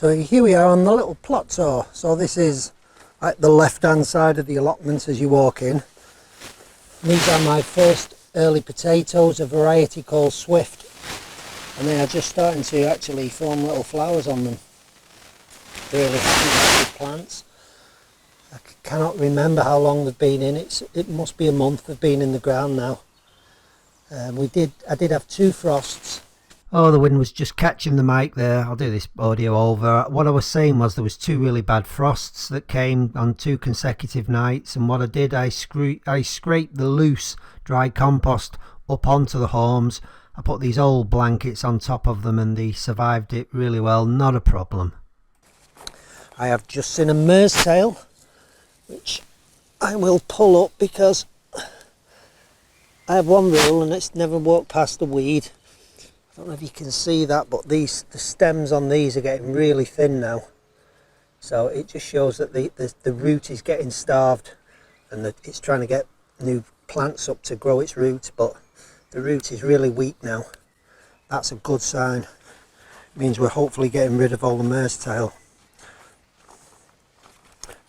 So here we are on the little plot tour. So this is at the left hand side of the allotment as you walk in. These are my first early potatoes, a variety called Swift, and they are just starting to actually form little flowers on them. Really happy plants. I cannot remember how long they've been in. It must be a month they've been in the ground now. I did have 2 frosts. Oh, the wind was just catching the mic there. I'll do this audio over. What I was saying was there was 2 really bad frosts that came on 2 consecutive nights, and what I did, I scraped the loose dry compost up onto the haulms. I put these old blankets on top of them and they survived it really well, not a problem. I have just seen a mare's tail, which I will pull up because I have one rule and it's never walk past a weed. I don't know if you can see that, but the stems on these are getting really thin now. So it just shows that the root is getting starved and that it's trying to get new plants up to grow its roots, but the root is really weak now. That's a good sign. It means we're hopefully getting rid of all the mare's tail.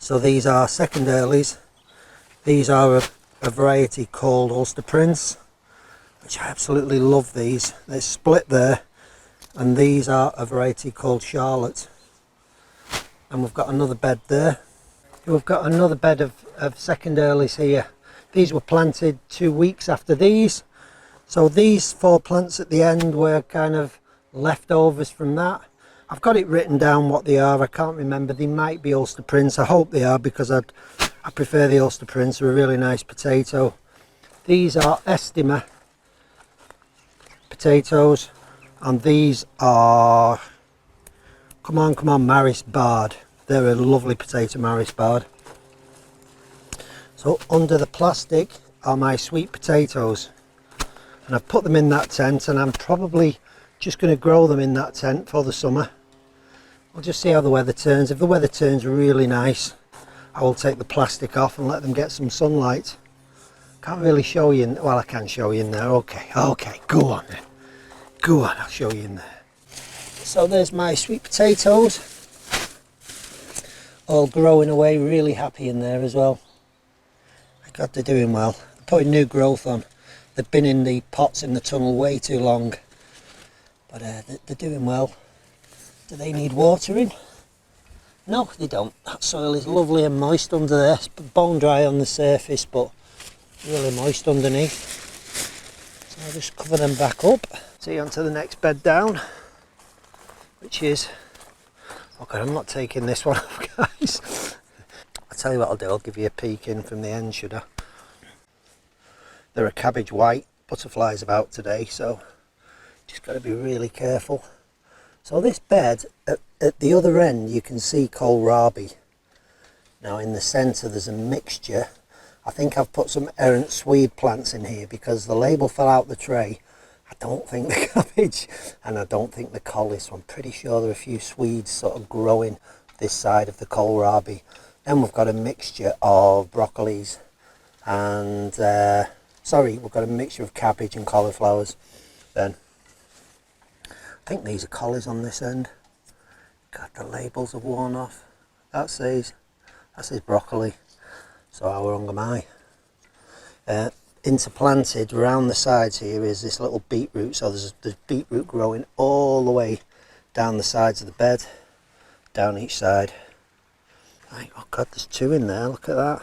So these are second earlies. These are a variety called Ulster Prince, which I absolutely love. These, they're split there, and these are a variety called Charlotte. And we've got another bed there. We've got another bed of second earlies here. These were planted 2 weeks after these, so these 4 plants at the end were kind of leftovers from that. I've got it written down what they are. I can't remember. They might be Ulster Prince. I hope they are, because I prefer the Ulster Prince. They're a really nice potato. These are Estima potatoes, and these are, come on, Maris Bard. They're a lovely potato, Maris Bard. So under the plastic are my sweet potatoes, and I've put them in that tent, and I'm probably just going to grow them in that tent for the summer. We'll just see how the weather turns. If the weather turns really nice, I will take the plastic off and let them get some sunlight. Can't really show you in, well, I can show you in there. Okay, go on then. Go on, I'll show you in there. So there's my sweet potatoes, all growing away, really happy in there as well. God, they're doing well. They're putting new growth on. They've been in the pots in the tunnel way too long, but they're doing well. Do they need watering? No, they don't. That soil is lovely and moist under there. It's bone dry on the surface, but really moist underneath. So I'll just cover them back up. See, onto the next bed down, which is, okay, I'm not taking this one off, guys. I'll tell you what I'll do, I'll give you a peek in from the end, should I? There are cabbage white butterflies about today, so just got to be really careful. So this bed, at the other end you can see kohlrabi. Now in the centre there's a mixture. I think I've put some errant swede plants in here because the label fell out the tray. I don't think the cabbage and I don't think the collie, so I'm pretty sure there are a few swedes sort of growing this side of the kohlrabi. Then we've got a mixture of broccolis and we've got a mixture of cabbage and cauliflowers. Then I think these are collies on this end. God, the labels have worn off. That says broccoli. So how wrong am I? Interplanted around the sides here is this little beetroot. So there's beetroot growing all the way down the sides of the bed, down each side. Right, oh God, there's 2 in there. Look at that.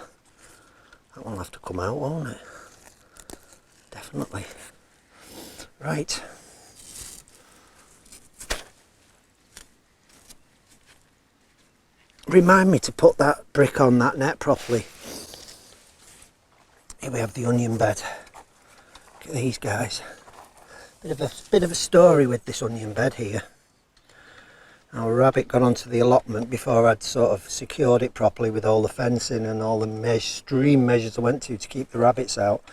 That one will have to come out, won't it? Definitely. Right. Remind me to put that brick on that net properly. Here we have the onion bed. Look at these guys. Bit of a story with this onion bed here. Our rabbit got onto the allotment before I'd sort of secured it properly with all the fencing and all the extreme measures I went to keep the rabbits out.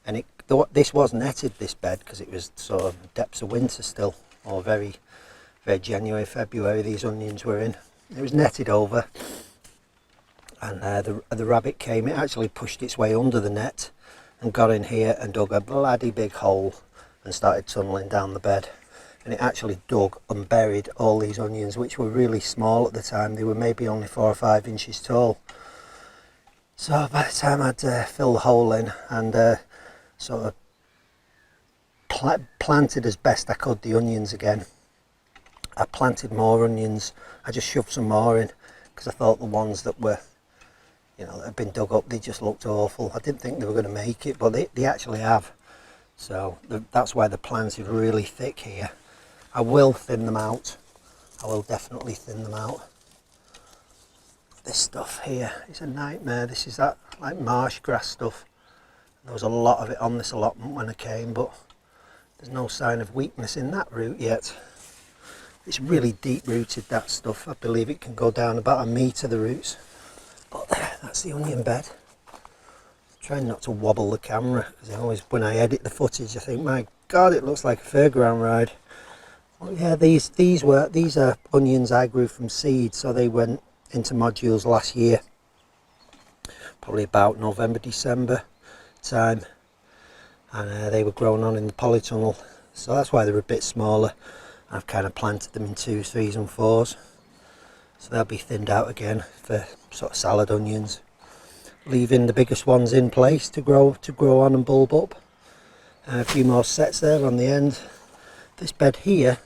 And this was netted, this bed, because it was sort of depths of winter still, or very January, February these onions were in. It was netted over, and the rabbit came. It actually pushed its way under the net and got in here and dug a bloody big hole and started tunneling down the bed. and it actually dug and buried all these onions, which were really small at the time. They were maybe only 4 or 5 inches tall. So by the time I'd fill the hole in and sort of planted as best I could the onions again, I planted more onions. I just shoved some more in because I thought the ones that were, you know, that had been dug up, they just looked awful. I didn't think they were going to make it, but they actually have. So that's why the planted really thick here. I will thin them out. I will definitely thin them out. This stuff here is a nightmare. This is that like marsh grass stuff. There was a lot of it on this allotment when I came, but there's no sign of weakness in that root yet. It's really deep rooted, that stuff. I believe it can go down about 1 metre, the roots. But there, that's the onion bed. Trying not to wobble the camera, because I always, when I edit the footage, I think, my God, it looks like a fairground ride. Well, yeah, these are onions I grew from seed, so they went into modules last year, probably about November, December time, and they were growing on in the polytunnel, so that's why they're a bit smaller. I've kind of planted them in 2s, 3s and 4s, so they'll be thinned out again for sort of salad onions, leaving the biggest ones in place to grow on and bulb up. A few more sets there on the end. This bed here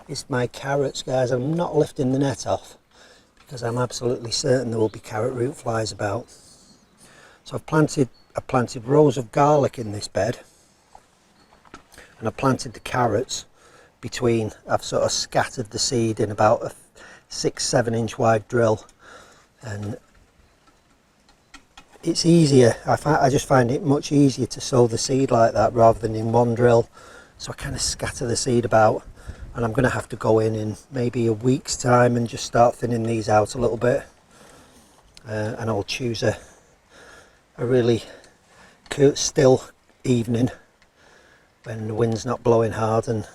is my carrots, guys. I'm not lifting the net off because I'm absolutely certain there will be carrot root flies about. So I've planted rows of garlic in this bed, and I've planted the carrots between. I've sort of scattered the seed in about a 6-7 inch wide drill, and it's easier. I just find it much easier to sow the seed like that rather than in one drill. So I kind of scatter the seed about, and I'm going to have to go in maybe a week's time and just start thinning these out a little bit, and I'll choose a really still evening when the wind's not blowing hard, and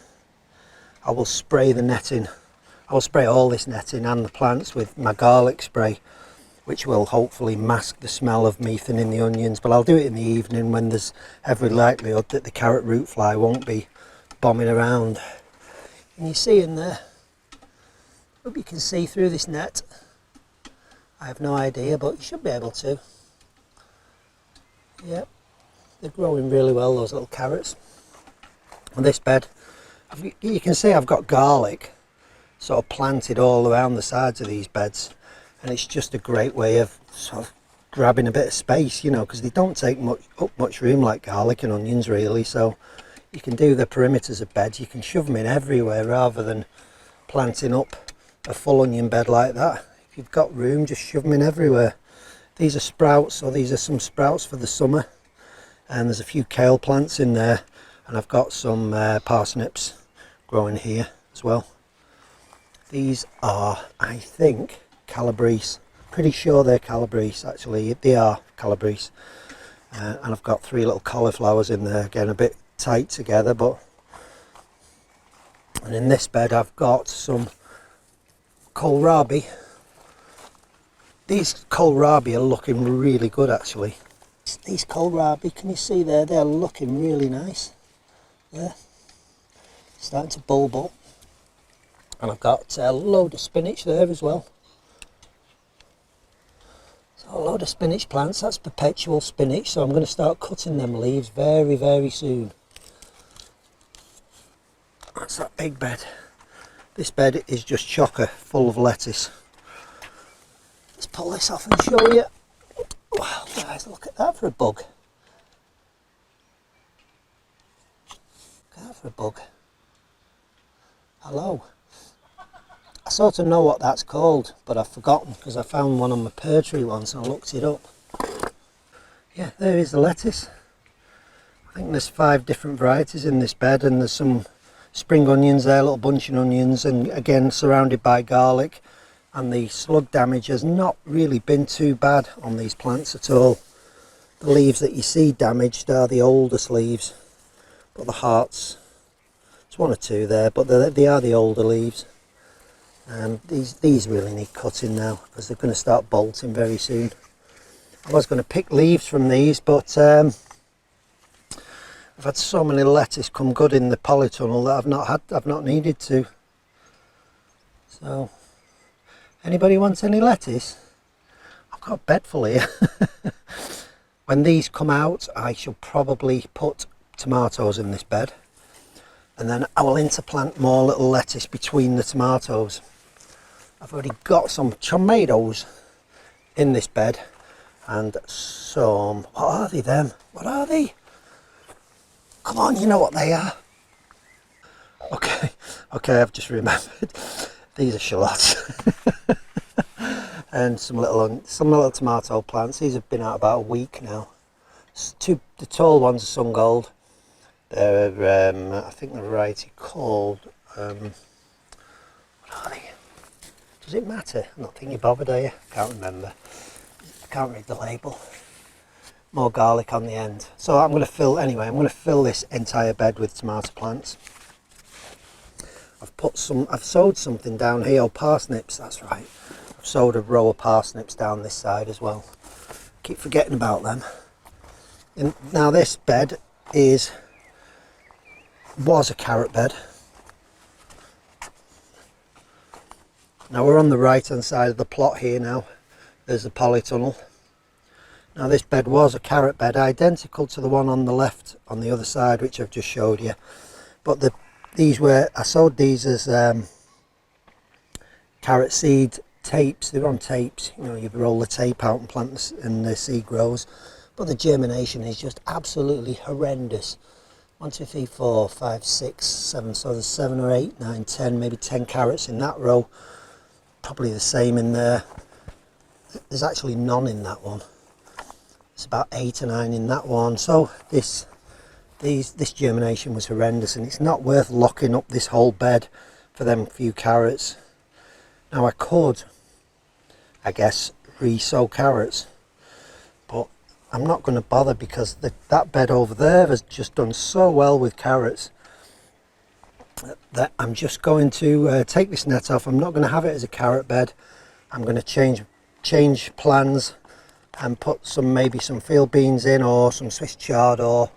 I will spray the netting. I will spray all this netting and the plants with my garlic spray, which will hopefully mask the smell of me thinning the onions, but I'll do it in the evening when there's every likelihood that the carrot root fly won't be bombing around. Can you see in there? Hope you can see through this net. I have no idea, but you should be able to. Yep, they're growing really well, those little carrots. On this bed, you can see I've got garlic sort of planted all around the sides of these beds, and it's just a great way of sort of grabbing a bit of space, you know, because they don't take much room like garlic and onions really. So you can do the perimeters of beds, you can shove them in everywhere rather than planting up a full onion bed like that. If you've got room, just shove them in everywhere. These are sprouts, so these are some sprouts for the summer, and there's a few kale plants in there, and I've got some parsnips growing here as well. These are, I think, Calabrese. Pretty sure they're Calabrese, actually. They are Calabrese. And I've got 3 little cauliflowers in there, again a bit tight together, but. And in this bed I've got some kohlrabi. These kohlrabi are looking really good, actually. These kohlrabi, can you see there? They're looking really nice. There, starting to bulb up. And I've got a load of spinach there as well. So a load of spinach plants, that's perpetual spinach, so I'm going to start cutting them leaves very, very soon. That's that big bed. This bed is just chocker, full of lettuce. Let's pull this off and show you. Wow, guys, look at that for a bug. Look at that for a bug. Hello. I sort of know what that's called, but I've forgotten because I found one on my pear tree once and I looked it up. Yeah, there is the lettuce. I think there's 5 different varieties in this bed, and there's some spring onions there, little bunching onions, and again surrounded by garlic. And the slug damage has not really been too bad on these plants at all. The leaves that you see damaged are the oldest leaves, but the hearts, there's 1 or 2 there, but they are the older leaves. These really need cutting now because they're going to start bolting very soon. I was going to pick leaves from these, but I've had so many lettuce come good in the polytunnel that I've not needed to. So, anybody wants any lettuce? I've got a bed full here. When these come out, I shall probably put tomatoes in this bed, and then I will interplant more little lettuce between the tomatoes. I've already got some tomatoes in this bed, and some, what are they then? What are they? Come on, you know what they are. Okay, I've just remembered. These are shallots. And some little tomato plants. These have been out about a week now. The tall ones are sun gold. They're I think the variety called what are they? Does it matter? I don't think you bothered, are you? Can't remember. I can't read the label. More garlic on the end. So I'm going to fill this entire bed with tomato plants. I've sowed something down here, parsnips, that's right. I've sowed a row of parsnips down this side as well. Keep forgetting about them. And now this bed was a carrot bed. Now we're on the right hand side of the plot here now. There's the polytunnel. Now this bed was a carrot bed, identical to the one on the left on the other side, which I've just showed you. But I sowed these as carrot seed tapes. They're on tapes, you know, you roll the tape out and plant this and the seed grows. But the germination is just absolutely horrendous. 1, 2, 3, 4, 5, 6, 7, so there's 7 or 8, 9, 10, maybe 10 carrots in that row. Probably the same in there. There's actually none in that one. It's about 8 or 9 in that one. So this germination was horrendous, and it's not worth locking up this whole bed for them few carrots. Now I could, I guess, re-sow carrots, but I'm not going to bother because that bed over there has just done so well with carrots that I'm just going to take this net off. I'm not going to have it as a carrot bed. I'm going to change plans and put maybe some field beans in, or some Swiss chard, or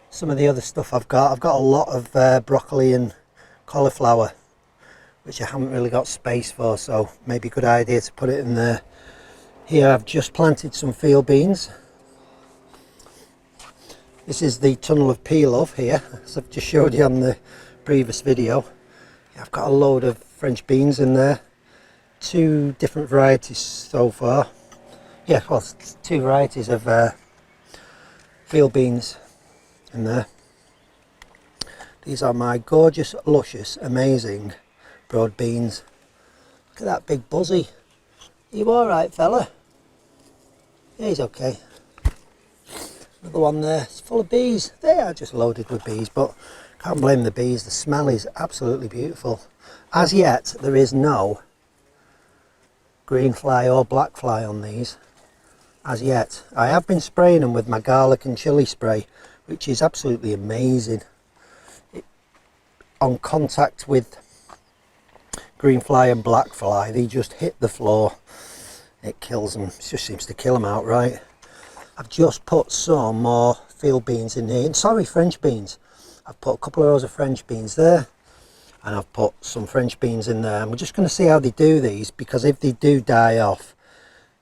some of the other stuff I've got. I've got a lot of broccoli and cauliflower, which I haven't really got space for, so maybe a good idea to put it in there. Here I've just planted some field beans. This is the tunnel of pea love here, as I've just showed you on the previous video. I've got a load of French beans in there. 2 different varieties so far. Yeah, well, 2 varieties of field beans in there. These are my gorgeous, luscious, amazing broad beans. Look at that big buzzy. Are you alright, fella? Yeah, he's okay. Another one there. It's full of bees. They are just loaded with bees, but can't blame the bees. The smell is absolutely beautiful. As yet, there is no green fly or black fly on these. As yet. I have been spraying them with my garlic and chilli spray, which is absolutely amazing. On contact with green fly and black fly, they just hit the floor. It kills them. It just seems to kill them outright. I've just put some more field beans in here. Sorry, French beans. I've put a couple of rows of French beans there, and I've put some French beans in there. And we're just going to see how they do these, because if they do die off,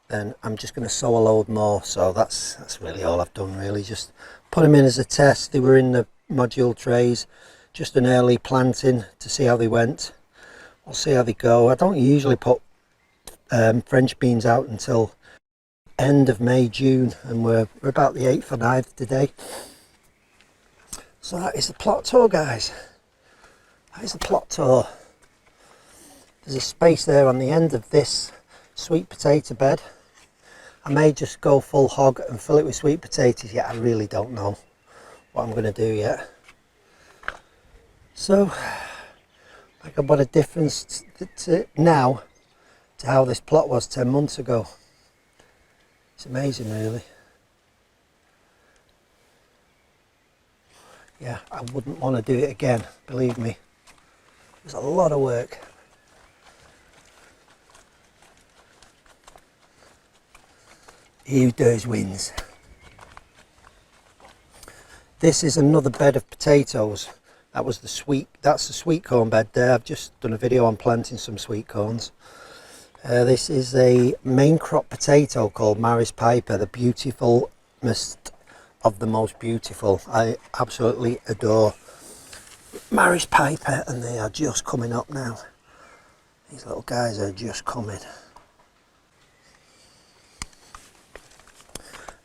then I'm just going to sow a load more. So that's really all I've done, really. Just put them in as a test. They were in the module trays, just an early planting to see how they went. We'll see how they go. I don't usually put French beans out until end of May, June, and we're about the 8th or 9th today. So that is the plot tour, guys. That is the plot tour. There's a space there on the end of this sweet potato bed. I may just go full hog and fill it with sweet potatoes yet. I really don't know what I'm going to do yet. So, like, what a difference now to how this plot was 10 months ago. It's amazing, really. Yeah, I wouldn't want to do it again, believe me. There's a lot of work. He who dares wins. This is another bed of potatoes. That's the sweet corn bed there. I've just done a video on planting some sweet corns. This is a main crop potato called Maris Piper, the beautifulest of the most beautiful. I absolutely adore Maris Piper, and they are just coming up now. These little guys are just coming.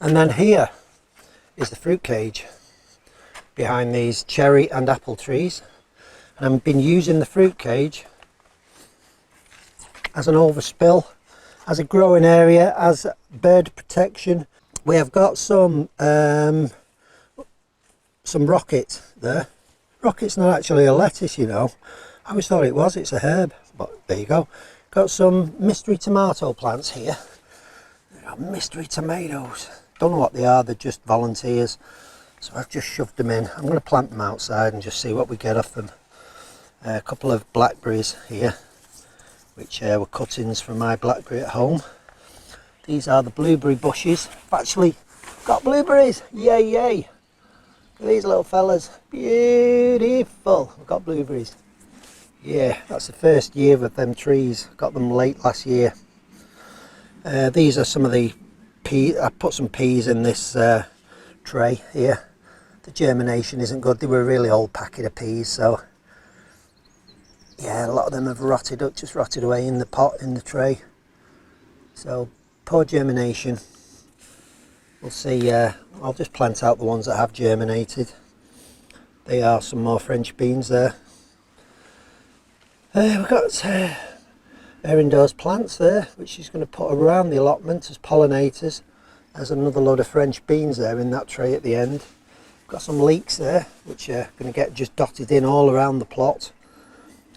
And then here is the fruit cage behind these cherry and apple trees, and I've been using the fruit cage as an overspill, as a growing area, as bird protection. We have got some rocket there. Rocket's not actually a lettuce, you know. I always thought it was. It's a herb, but there you go. Got some mystery tomato plants here. There are mystery tomatoes. Don't know what they are. They're just volunteers. So I've just shoved them in. I'm going to plant them outside and just see what we get off them. A couple of blackberries here, which were cuttings from my blackberry at home. These are the blueberry bushes. I've actually got blueberries. Yay, yay. Look at these little fellas. Beautiful. I've got blueberries. Yeah, that's the first year of them trees. Got them late last year. These are some of the peas. I put some peas in this tray here. The germination isn't good. They were a really old packet of peas, so yeah, a lot of them have rotted up, just rotted away in the pot, in the tray. So poor germination. We'll see. I'll just plant out the ones that have germinated. They are some more French beans there. We've got air indoors plants there, which she's going to put around the allotment as pollinators. There's another load of French beans there in that tray at the end. Got some leeks there, which are going to get just dotted in all around the plot.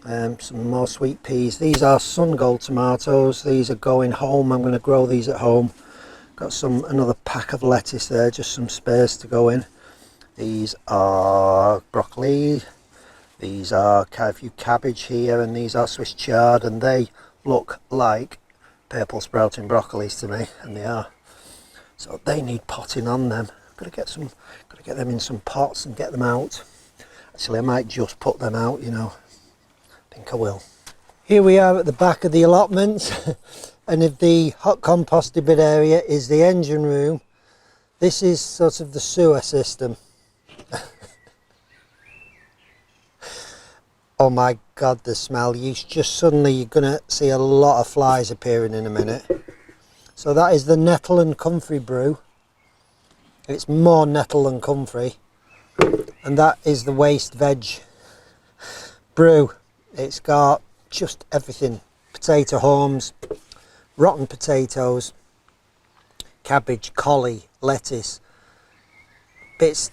Some more sweet peas. These are sun gold tomatoes. These are going home. I'm going to grow these at home. Got another pack of lettuce there, just some spares to go in. These are broccoli. These are a few cabbage here, and these are Swiss chard, and they look like purple sprouting broccolis to me, and they are. So they need potting on them. Got to get them in some pots and get them out. Actually, I might just put them out, you know. I think I will. Here we are at the back of the allotment, and if the hot composted bit area is the engine room, this is sort of the sewer system. Oh my god, the smell. You're gonna see a lot of flies appearing in a minute. So that is the nettle and comfrey brew. It's more nettle than comfrey. And that is the waste veg brew. It's got just everything. Potato haulms, rotten potatoes, cabbage, collie, lettuce, bits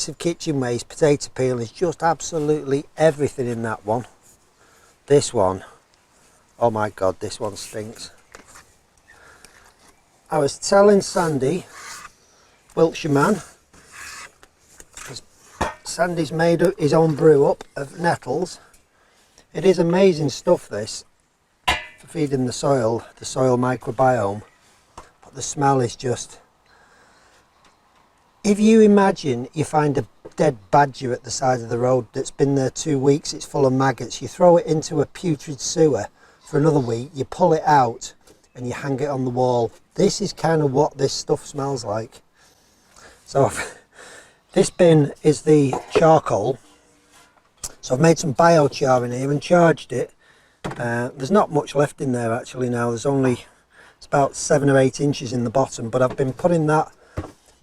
of kitchen waste, potato peelings, just absolutely everything in that one. This one, oh my god, this one stinks. I was telling Sandy, Wiltshire man, Sandy's made his own brew up of nettles. It is amazing stuff, this, for feeding the soil microbiome, but the smell is just... If you imagine you find a dead badger at the side of the road that's been there 2 weeks, it's full of maggots, you throw it into a putrid sewer for another week, you pull it out and you hang it on the wall. This is kind of what this stuff smells like. So this bin is the charcoal. So I've made some biochar in here and charged it. There's not much left in there actually now. It's about 7 or 8 inches in the bottom, but I've been putting that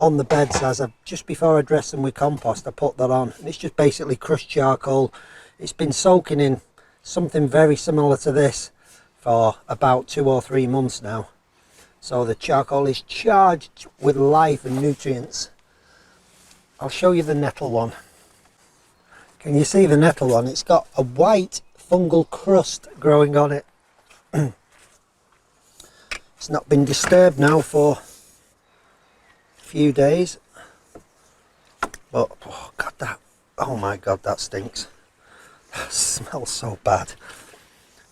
on the beds just before I dress them with compost. I put that on, and it's just basically crushed charcoal. It's been soaking in something very similar to this for about 2 or 3 months now. So the charcoal is charged with life and nutrients. I'll show you the nettle one. Can you see the nettle one? It's got a white fungal crust growing on it. It's not been disturbed now for a few days. But oh my god, that stinks. That smells so bad.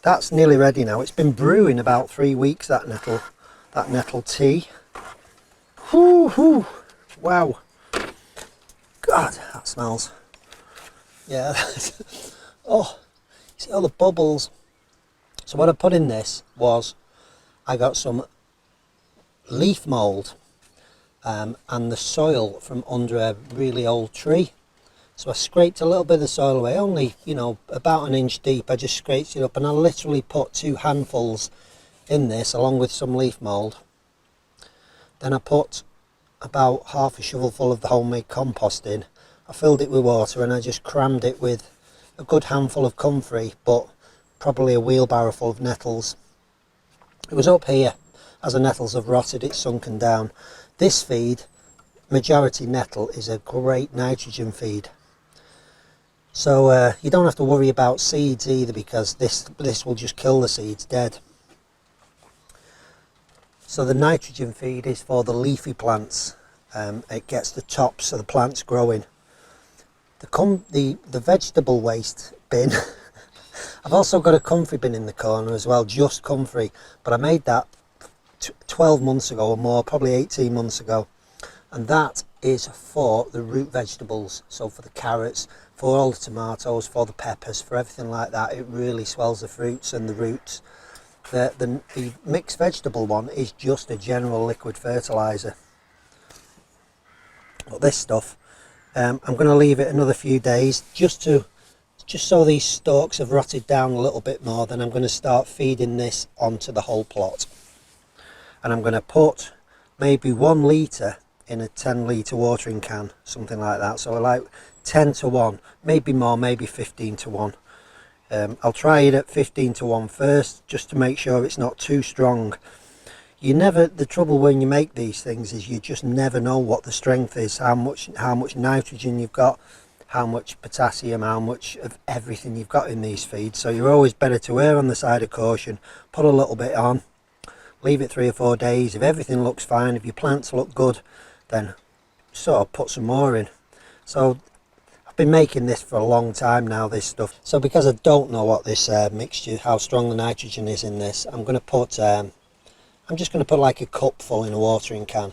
That's nearly ready now. It's been brewing about 3 weeks, that nettle tea. Whoo, wow. God, that smells. Yeah. Oh, see all the bubbles. So what I put in this was, I got some leaf mould and the soil from under a really old tree. So I scraped a little bit of the soil away, only, you know, about an inch deep. I just scraped it up, and I literally put 2 handfuls in this along with some leaf mould. Then I put about half a shovelful of the homemade compost in. I filled it with water and I just crammed it with a good handful of comfrey, but probably a wheelbarrow full of nettles. It was up here. As the nettles have rotted, it's sunken down. This feed, majority nettle, is a great nitrogen feed. So you don't have to worry about seeds either, because this will just kill the seeds dead. So the nitrogen feed is for the leafy plants. It gets the tops of the plants growing. The vegetable waste bin, I've also got a comfrey bin in the corner as well, just comfrey, but I made that 12 months ago or more, probably 18 months ago, and that is for the root vegetables. So for the carrots, for all the tomatoes, for the peppers, for everything like that. It really swells the fruits and the roots. The mixed vegetable one is just a general liquid fertiliser. But this stuff, I'm going to leave it another few days just so these stalks have rotted down a little bit more. Then I'm going to start feeding this onto the whole plot, and I'm going to put maybe 1 litre in a 10 litre watering can, something like that. So like 10 to 1, maybe more, maybe 15 to 1. I'll try it at 15 to 1 first, just to make sure it's not too strong. The trouble when you make these things is you just never know what the strength is, how much nitrogen you've got, how much potassium, how much of everything you've got in these feeds. So you're always better to err on the side of caution. Put a little bit on, leave it 3 or 4 days. If everything looks fine, if your plants look good, then sort of put some more in. So I've been making this for a long time now, this stuff. So because I don't know what this mixture, how strong the nitrogen is in this, I'm just going to put like a cupful in a watering can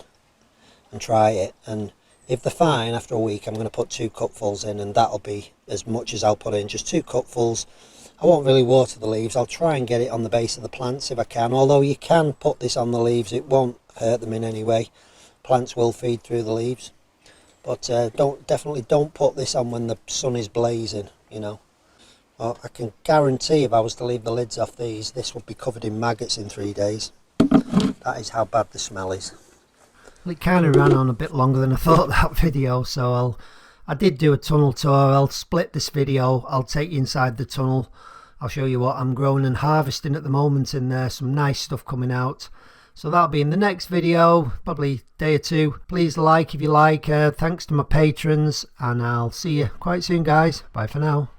and try it. And if they're fine after a week, I'm going to put 2 cupfuls in, and that'll be as much as I'll put in, just 2 cupfuls. I won't really water the leaves. I'll try and get it on the base of the plants if I can, although you can put this on the leaves, it won't hurt them in any way. Plants will feed through the leaves. But definitely don't put this on when the sun is blazing, you know. Well, I can guarantee if I was to leave the lids off these, this would be covered in maggots in 3 days. That is how bad the smell is. Well, it kind of ran on a bit longer than I thought, that video, so I did do a tunnel tour. I'll split this video. I'll take you inside the tunnel. I'll show you what I'm growing and harvesting at the moment in there. Some nice stuff coming out. So that'll be in the next video, probably day or 2. Please like if you like. Thanks to my patrons, and I'll see you quite soon, guys. Bye for now.